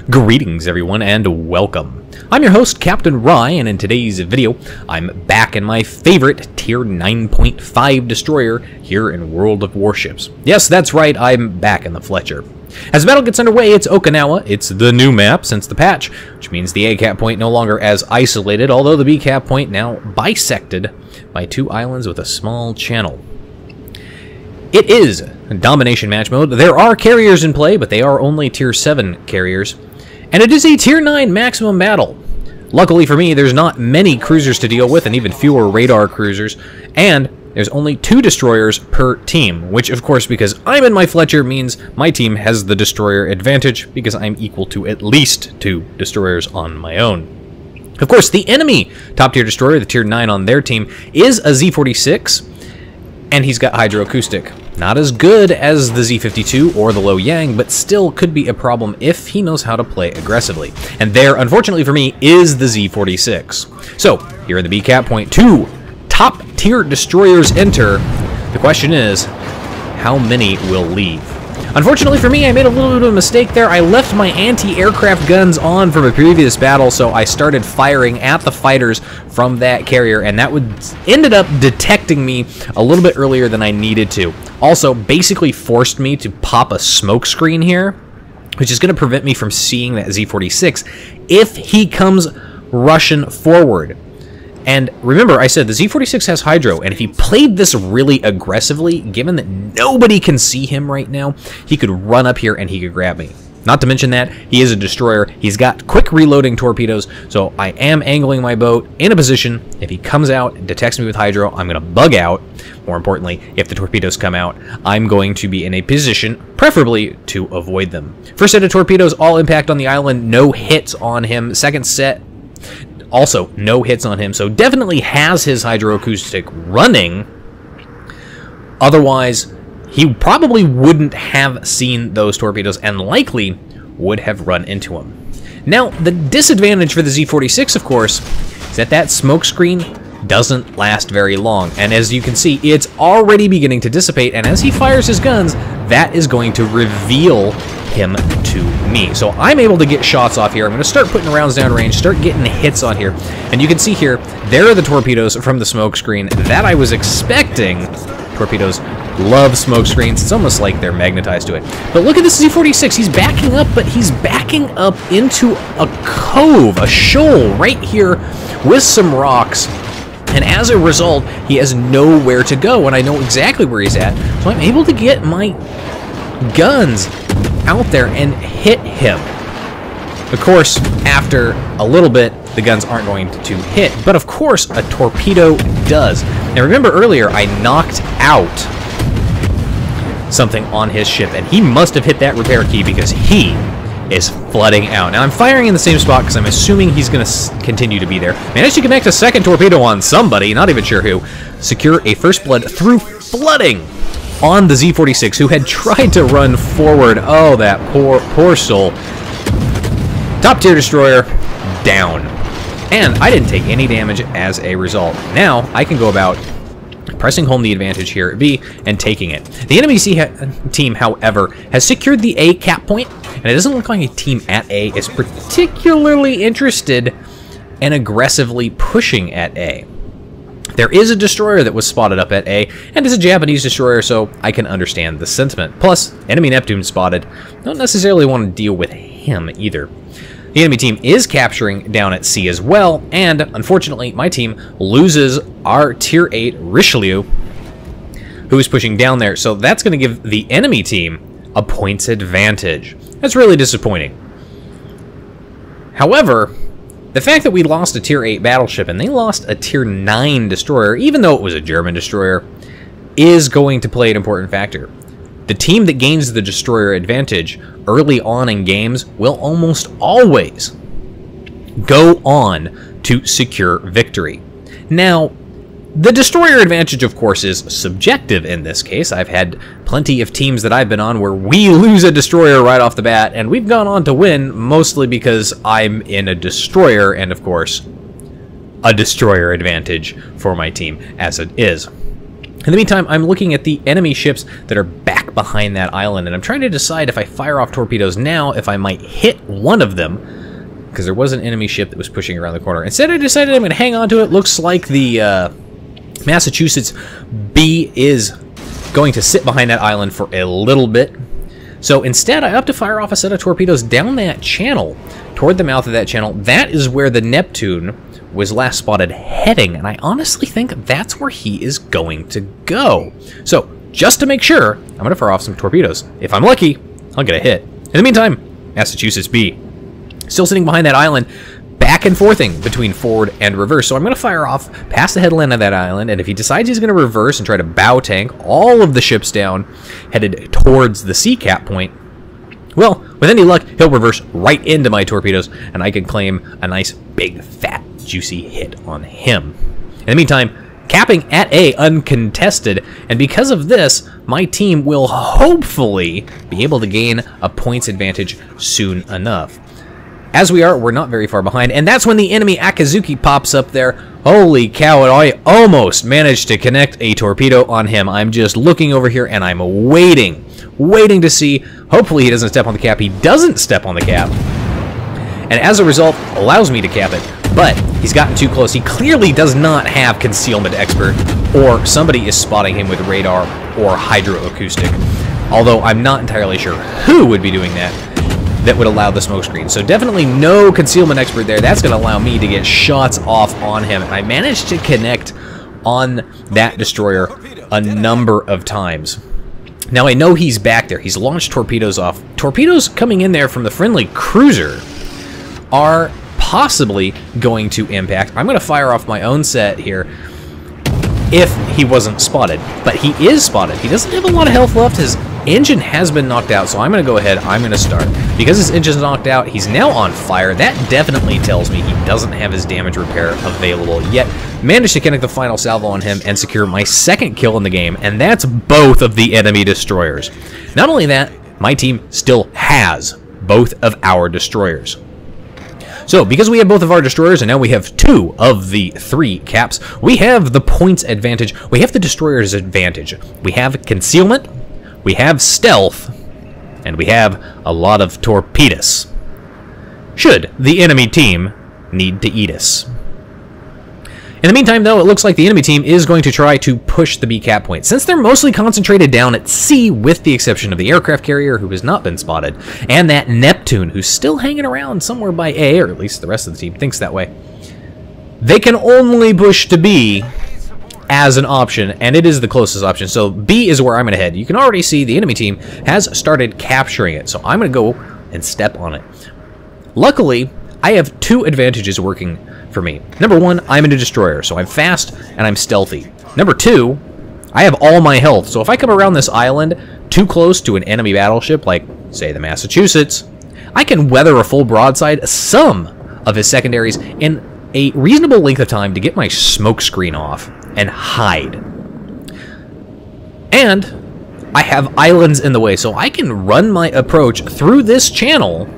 Greetings everyone and welcome. I'm your host Captain Rye, and in today's video I'm back in my favorite tier 9.5 destroyer here in World of Warships. Yes, that's right, I'm back in the Fletcher. As the battle gets underway, it's Okinawa. It's the new map since the patch, which means the A cap point no longer as isolated, although the B cap point now bisected by two islands with a small channel. It is domination match mode. There are carriers in play, but they are only tier 7 carriers. And it is a tier 9 maximum battle. Luckily for me, there's not many cruisers to deal with, and even fewer radar cruisers. And there's only 2 destroyers per team, which of course, because I'm in my Fletcher, means my team has the destroyer advantage, because I'm equal to at least 2 destroyers on my own. Of course, the enemy top tier destroyer, the tier 9 on their team, is a Z46. And he's got hydroacoustic. Not as good as the Z52 or the Low Yang, but still could be a problem if he knows how to play aggressively. And there, unfortunately for me, is the Z46. So, here in the B cap point, 2 top tier destroyers enter. The question is, how many will leave? Unfortunately for me, I made a little bit of a mistake there. I left my anti-aircraft guns on from a previous battle, so I started firing at the fighters from that carrier, and that ended up detecting me a little bit earlier than I needed to. Also, basically forced me to pop a smoke screen here, which is going to prevent me from seeing that Z46 if he comes rushing forward. And remember, I said the Z46 has hydro, and if he played this really aggressively, given that nobody can see him right now, he could run up here and he could grab me. Not to mention that he is a destroyer. He's got quick reloading torpedoes, so I am angling my boat in a position. If he comes out and detects me with hydro, I'm going to bug out. More importantly, if the torpedoes come out, I'm going to be in a position, preferably, to avoid them. First set of torpedoes, all impact on the island, no hits on him. Second set, also no hits on him, so definitely has his hydroacoustic running. Otherwise, he probably wouldn't have seen those torpedoes and likely would have run into them. Now, the disadvantage for the Z46, of course, is that that smoke screen doesn't last very long, and as you can see, it's already beginning to dissipate, and as he fires his guns, that is going to reveal him to me. So I'm able to get shots off here. I'm going to start putting rounds down range, start getting hits on here, and you can see here, there are the torpedoes from the smoke screen that I was expecting. Torpedoes love smoke screens. It's almost like they're magnetized to it. But look at this Z46. He's backing up, but he's backing up into a cove, a shoal right here with some rocks. And as a result, he has nowhere to go, and I know exactly where he's at. So I'm able to get my guns out there and hit him. Of course, after a little bit, the guns aren't going to hit, but of course a torpedo does. Now remember earlier, I knocked out something on his ship, and he must have hit that repair key because he is flooding out. Now I'm firing in the same spot because I'm assuming he's going to continue to be there. Managed to connect a second torpedo on somebody, not even sure who. Secure a first blood through flooding on the Z46, who had tried to run forward. Oh, that poor soul. Top tier destroyer down. And I didn't take any damage as a result. Now I can go about pressing home the advantage here at B and taking it. The enemy team, however, has secured the A cap point, and it doesn't look like a team at A is particularly interested in aggressively pushing at A. There is a destroyer that was spotted up at A, and it's a Japanese destroyer, so I can understand the sentiment. Plus, enemy Neptune spotted. Don't necessarily want to deal with him either. The enemy team is capturing down at C as well, and unfortunately, my team loses our tier 8 Richelieu, who is pushing down there, so that's going to give the enemy team a points advantage. That's really disappointing. However, the fact that we lost a tier 8 battleship and they lost a tier 9 destroyer, even though it was a German destroyer, is going to play an important factor. The team that gains the destroyer advantage early on in games will almost always go on to secure victory. Now, the destroyer advantage, of course, is subjective in this case. I've had plenty of teams that I've been on where we lose a destroyer right off the bat, and we've gone on to win mostly because I'm in a destroyer, and of course, a destroyer advantage for my team as it is. In the meantime, I'm looking at the enemy ships that are back behind that island, and I'm trying to decide if I fire off torpedoes now, if I might hit one of them, because there was an enemy ship that was pushing around the corner. Instead, I decided I'm going to hang on to it. Looks like the Massachusetts B is going to sit behind that island for a little bit. So instead, I opt to fire off a set of torpedoes down that channel, toward the mouth of that channel. That is where the Neptune was last spotted heading, and I honestly think that's where he is going to go. So, just to make sure, I'm going to fire off some torpedoes. If I'm lucky, I'll get a hit. In the meantime, Massachusetts B, still sitting behind that island, back and forthing between forward and reverse. So I'm going to fire off past the headland of that island, and if he decides he's going to reverse and try to bow tank all of the ships down, headed towards the sea cap point, well, with any luck, he'll reverse right into my torpedoes, and I can claim a nice, big, fat, juicy hit on him. In the meantime, capping at A uncontested, and because of this, my team will hopefully be able to gain a points advantage soon enough. As we are, we're not very far behind, and that's when the enemy Akazuki pops up there. Holy cow, I almost managed to connect a torpedo on him. I'm just looking over here, and I'm waiting to see. Hopefully he doesn't step on the cap. He doesn't step on the cap, and as a result, allows me to cap it. But he's gotten too close. He clearly does not have Concealment Expert, or somebody is spotting him with radar or hydroacoustic. Although I'm not entirely sure who would be doing that would allow the smoke screen. So definitely no Concealment Expert there. That's going to allow me to get shots off on him. And I managed to connect on that destroyer a number of times. Now I know he's back there. He's launched torpedoes off. Torpedoes coming in there from the friendly cruiser are possibly going to impact. I'm going to fire off my own set here if he wasn't spotted. But he is spotted. He doesn't have a lot of health left. His engine has been knocked out, so I'm going to go ahead. I'm going to start. Because his engine's knocked out, he's now on fire. That definitely tells me he doesn't have his damage repair available yet. Managed to connect the final salvo on him and secure my second kill in the game, and that's both of the enemy destroyers. Not only that, my team still has both of our destroyers. So, because we have both of our destroyers, and now we have 2 of the 3 caps, we have the points advantage. We have the destroyer's advantage. We have concealment, we have stealth, and we have a lot of torpedoes, should the enemy team need to eat us. In the meantime, though, it looks like the enemy team is going to try to push the B cap point. Since they're mostly concentrated down at sea, with the exception of the aircraft carrier, who has not been spotted, and that Neptune, who's still hanging around somewhere by A, or at least the rest of the team thinks that way, they can only push to B as an option, and it is the closest option. So B is where I'm going to head. You can already see the enemy team has started capturing it, so I'm going to go and step on it. Luckily, I have 2 advantages working for me. Number 1, I'm in a destroyer, so I'm fast and I'm stealthy. Number 2, I have all my health, so if I come around this island too close to an enemy battleship, like, say, the Massachusetts, I can weather a full broadside some of his secondaries in a reasonable length of time to get my smoke screen off and hide. And I have islands in the way, so I can run my approach through this channel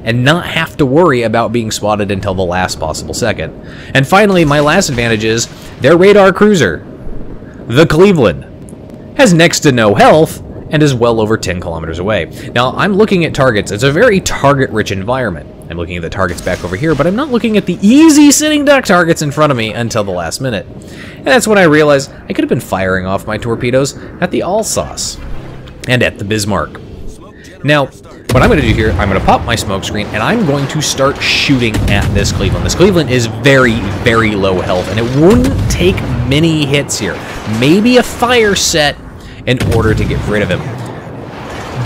and not have to worry about being spotted until the last possible second. And finally, my last advantage is their radar cruiser, the Cleveland, has next to no health and is well over 10 kilometers away. Now, I'm looking at targets. It's a very target-rich environment. I'm looking at the targets back over here, but I'm not looking at the easy sitting duck targets in front of me until the last minute. And that's when I realized I could have been firing off my torpedoes at the Alsace and at the Bismarck. Now, what I'm going to do here, I'm going to pop my smoke screen, and I'm going to start shooting at this Cleveland. This Cleveland is very, very low health, and it wouldn't take many hits here. Maybe a fire set in order to get rid of him.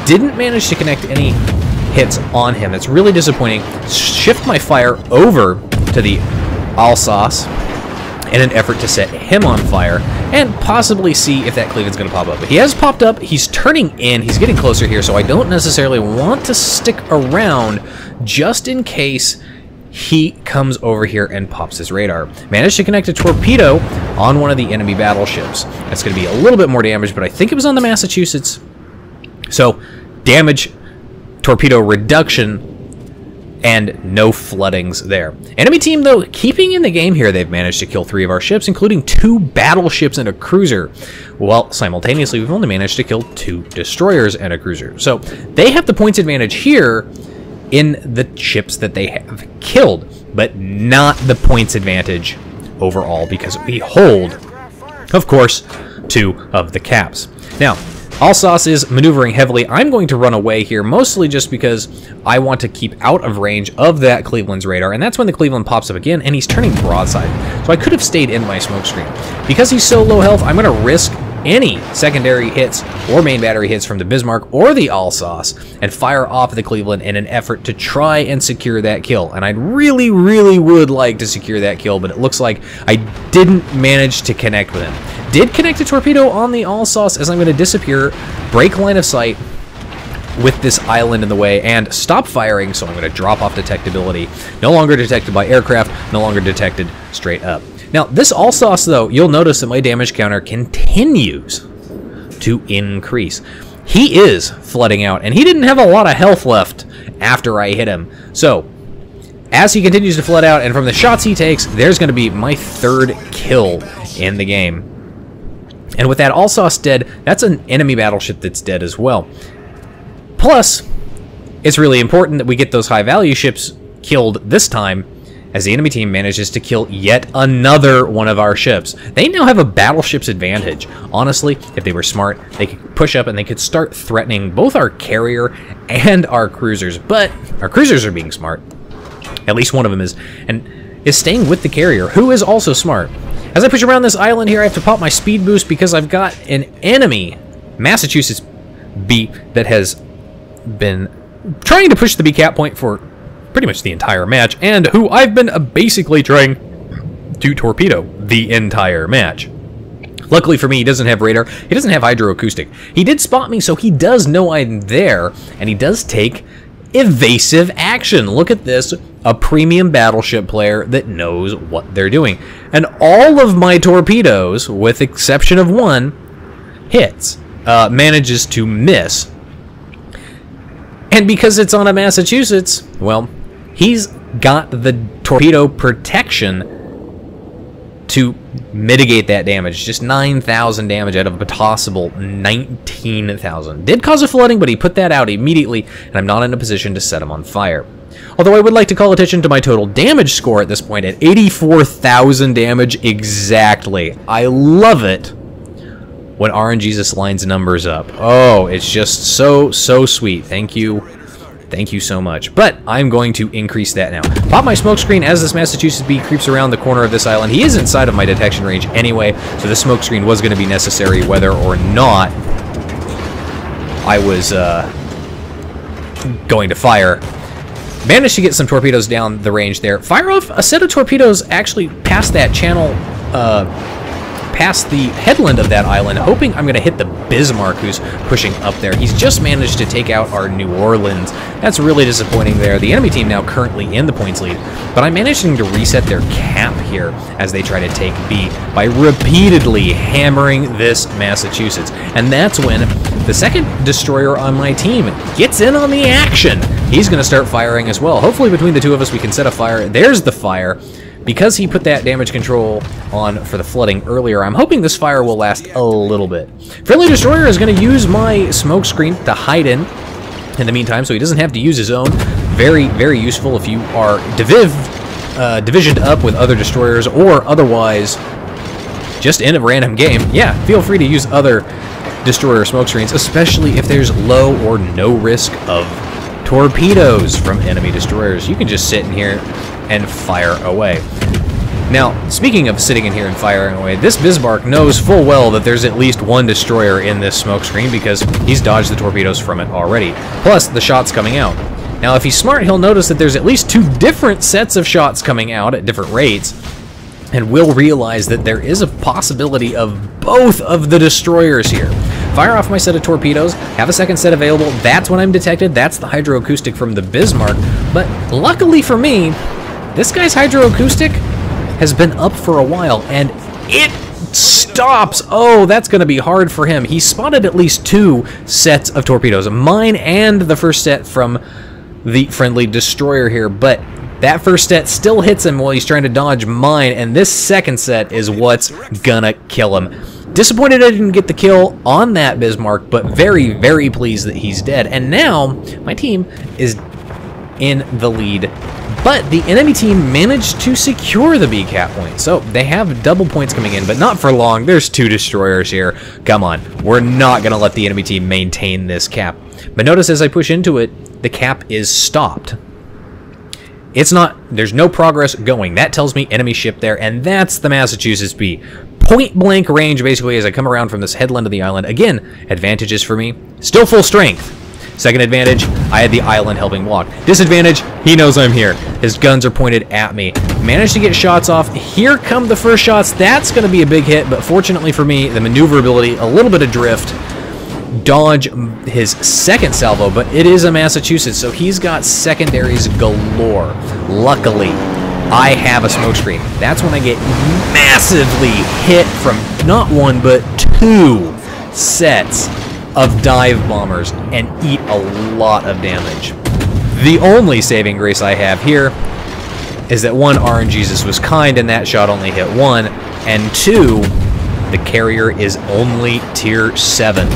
Didn't manage to connect any hits on him. That's really disappointing. Shift my fire over to the Alsace in an effort to set him on fire and possibly see if that Cleveland's going to pop up. But he has popped up. He's turning in. He's getting closer here, so I don't necessarily want to stick around just in case he comes over here and pops his radar. Managed to connect a torpedo on one of the enemy battleships. That's going to be a little bit more damage, but I think it was on the Massachusetts. So, damage, torpedo reduction, and no floodings there. Enemy team, though, keeping in the game here, they've managed to kill 3 of our ships, including 2 battleships and a cruiser. Well, simultaneously, we've only managed to kill 2 destroyers and a cruiser. So they have the points advantage here in the ships that they have killed, but not the points advantage overall because we hold, of course, 2 of the caps. Now, Alsace is maneuvering heavily. I'm going to run away here, mostly just because I want to keep out of range of that Cleveland's radar, and that's when the Cleveland pops up again, and he's turning broadside. So I could have stayed in my smoke screen. Because he's so low health, I'm going to risk any secondary hits or main battery hits from the Bismarck or the Alsace and fire off the Cleveland in an effort to try and secure that kill. And I really, really would like to secure that kill, but it looks like I didn't manage to connect with him. Did connect a torpedo on the Alsace as I'm going to disappear, break line of sight with this island in the way, and stop firing, so I'm going to drop off detectability. No longer detected by aircraft, no longer detected straight up. Now, this Alsace, though, you'll notice that my damage counter continues to increase. He is flooding out, and he didn't have a lot of health left after I hit him. So, as he continues to flood out, and from the shots he takes, there's going to be my 3rd kill in the game. And with that Alsace dead, that's an enemy battleship that's dead as well. Plus, it's really important that we get those high-value ships killed this time, as the enemy team manages to kill yet another one of our ships. They now have a battleship's advantage. Honestly, if they were smart, they could push up and they could start threatening both our carrier and our cruisers. But our cruisers are being smart. At least one of them is. And is staying with the carrier, who is also smart. As I push around this island here, I have to pop my speed boost because I've got an enemy, Massachusetts B, that has been trying to push the B cap point for pretty much the entire match, and who I've been basically trying to torpedo the entire match. Luckily for me, he doesn't have radar. He doesn't have hydroacoustic. He did spot me, so he does know I'm there, and he does take evasive action. Look at this, a premium battleship player that knows what they're doing. And all of my torpedoes, with exception of one, hits, manages to miss. And because it's on a Massachusetts, well, he's got the torpedo protection to mitigate that damage. Just 9,000 damage out of a possible 19,000. Did cause a flooding, but he put that out immediately, and I'm not in a position to set him on fire. Although I would like to call attention to my total damage score at this point at 84,000 damage exactly. I love it when RNGesus lines numbers up. Oh, it's just so sweet. Thank you. Thank you so much. But I'm going to increase that now. Pop my smoke screen as this Massachusetts B creeps around the corner of this island. He is inside of my detection range anyway, so the smoke screen was going to be necessary whether or not I was going to fire. Managed to get some torpedoes down the range there. Fire off a set of torpedoes actually past that channel, past the headland of that island, hoping I'm going to hit the Bismarck who's pushing up there. He's just managed to take out our New Orleans. That's really disappointing there. The enemy team now currently in the points lead, but I'm managing to reset their cap here as they try to take B by repeatedly hammering this Massachusetts. And that's when the second destroyer on my team gets in on the action. He's going to start firing as well. Hopefully between the two of us we can set a fire. There's the fire. Because he put that damage control on for the flooding earlier, I'm hoping this fire will last a little bit. Friendly destroyer is going to use my smoke screen to hide in the meantime, so he doesn't have to use his own. Very, very useful if you are divisioned up with other destroyers or otherwise just in a random game. Yeah, feel free to use other destroyer smoke screens, especially if there's low or no risk of torpedoes from enemy destroyers. You can just sit in here and fire away. Now, speaking of sitting in here and firing away, this Bismarck knows full well that there's at least one destroyer in this smoke screen because he's dodged the torpedoes from it already, plus the shots coming out. Now, if he's smart, he'll notice that there's at least 2 different sets of shots coming out at different rates, and will realize that there is a possibility of both of the destroyers here. Fire off my set of torpedoes, have a second set available. That's when I'm detected. That's the hydroacoustic from the Bismarck. But luckily for me, this guy's hydroacoustic has been up for a while, and it stops. Oh, that's going to be hard for him. He spotted at least 2 sets of torpedoes, mine and the first set from the friendly destroyer here, but that first set still hits him while he's trying to dodge mine, and this second set is what's gonna kill him. Disappointed I didn't get the kill on that Bismarck, but very, very pleased that he's dead. And now, my team is in the lead, but the enemy team managed to secure the B cap point. So they have double points coming in, but not for long. There's 2 destroyers here. Come on, we're not gonna let the enemy team maintain this cap. But notice as I push into it, the cap is stopped. It's not, there's no progress going. That tells me enemy ship there, and that's the Massachusetts B. Point blank range basically as I come around from this headland of the island. Again, advantages for me, still full strength. Second advantage, I had the island helping block. Disadvantage, he knows I'm here. His guns are pointed at me. Managed to get shots off. Here come the first shots. That's going to be a big hit, but fortunately for me, the maneuverability, a little bit of drift, dodge his second salvo, but it is a Massachusetts, so he's got secondaries galore. Luckily, I have a smokescreen. That's when I get massively hit from not 1, but 2 sets of dive bombers and eat a lot of damage. The only saving grace I have here is that 1, RNGesus was kind, and that shot only hit 1, and 2, the carrier is only tier 7.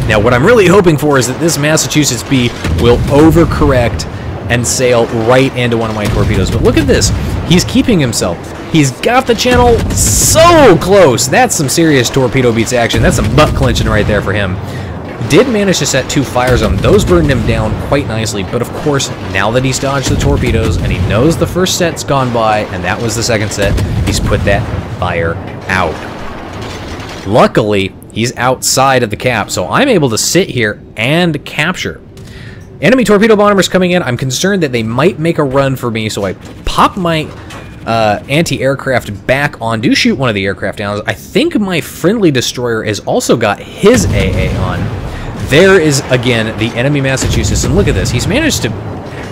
Now, what I'm really hoping for is that this Massachusetts B will overcorrect and sail right into one of my torpedoes. But look at this. He's keeping himself. He's got the channel so close. That's some serious torpedo beats action. That's some butt clinching right there for him. Did manage to set 2 fires on him. Those burned him down quite nicely. But of course, now that he's dodged the torpedoes and he knows the first set's gone by and that was the second set, he's put that fire out. Luckily, he's outside of the cap, so I'm able to sit here and capture. Enemy torpedo bombers coming in. I'm concerned that they might make a run for me, so I pop my anti-aircraft back on. Do shoot one of the aircraft down. I think my friendly destroyer has also got his AA on. There is, again, the enemy Massachusetts, and look at this. He's managed to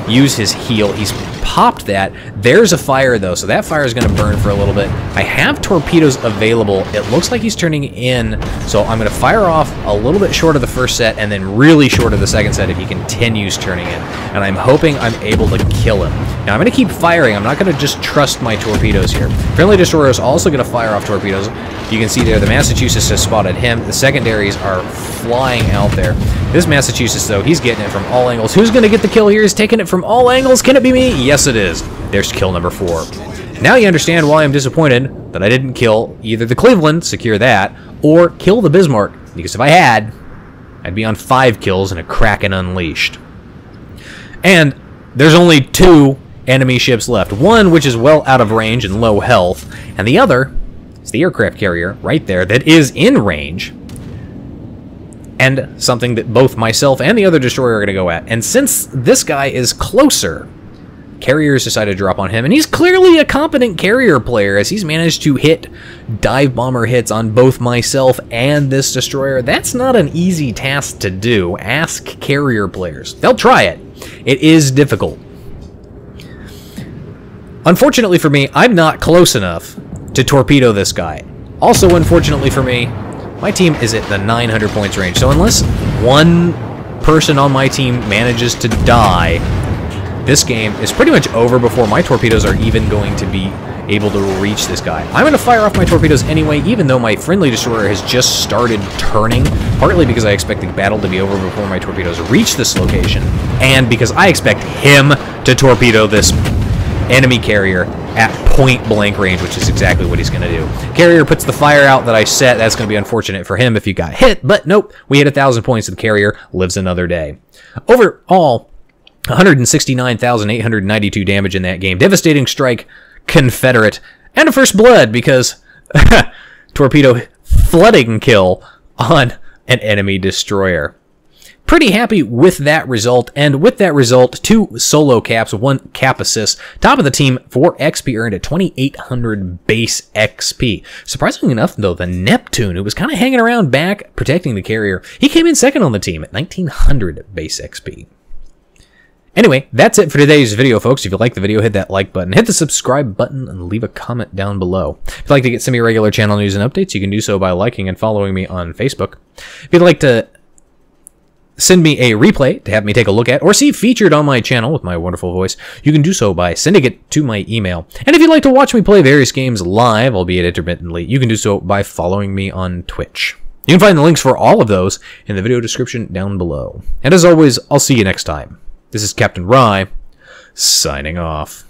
use his heel. He's popped that. There's a fire, though, so that fire is going to burn for a little bit. I have torpedoes available. It looks like he's turning in, so I'm going to fire off a little bit short of the first set and then really short of the second set if he continues turning in. And I'm hoping I'm able to kill him. Now, I'm going to keep firing. I'm not going to just trust my torpedoes here. Friendly destroyer is also going to fire off torpedoes. You can see there the Massachusetts has spotted him. The secondaries are flying out there. This Massachusetts, though, he's getting it from all angles. Who's going to get the kill here? He's taking it from all angles. Can it be me? Yes, it is. There's kill number 4. Now you understand why I'm disappointed that I didn't kill either the Cleveland, secure that, or kill the Bismarck, because if I had, I'd be on 5 kills and a Kraken unleashed. And there's only 2 enemy ships left. One which is well out of range and low health, and the other is the aircraft carrier right there that is in range, and something that both myself and the other destroyer are going to go at. And since this guy is closer, carriers decided to drop on him, and he's clearly a competent carrier player as he's managed to hit dive bomber hits on both myself and this destroyer. That's not an easy task to do. Ask carrier players. They'll try it. It is difficult. Unfortunately for me, I'm not close enough to torpedo this guy. Also, unfortunately for me, my team is at the 900 points range, so unless one person on my team manages to die, this game is pretty much over before my torpedoes are even going to be able to reach this guy. I'm going to fire off my torpedoes anyway, even though my friendly destroyer has just started turning, partly because I expect the battle to be over before my torpedoes reach this location, and because I expect him to torpedo this enemy carrier at point blank range, which is exactly what he's going to do. Carrier puts the fire out that I set. That's going to be unfortunate for him if he got hit, but nope, we hit 1,000 points and the carrier lives another day. Overall, 169,892 damage in that game. Devastating strike, Confederate, and a first blood because torpedo flooding kill on an enemy destroyer. Pretty happy with that result, and with that result, 2 solo caps, 1 cap assist. Top of the team for XP earned at 2,800 base XP. Surprisingly enough, though, the Neptune, who was kind of hanging around back protecting the carrier, he came in second on the team at 1,900 base XP. Anyway, that's it for today's video, folks. If you like the video, hit that like button, hit the subscribe button, and leave a comment down below. If you'd like to get some irregular channel news and updates, you can do so by liking and following me on Facebook. If you'd like to send me a replay to have me take a look at or see featured on my channel with my wonderful voice, you can do so by sending it to my email. And if you'd like to watch me play various games live, albeit intermittently, you can do so by following me on Twitch. You can find the links for all of those in the video description down below. And as always, I'll see you next time. This is Captain Rye, signing off.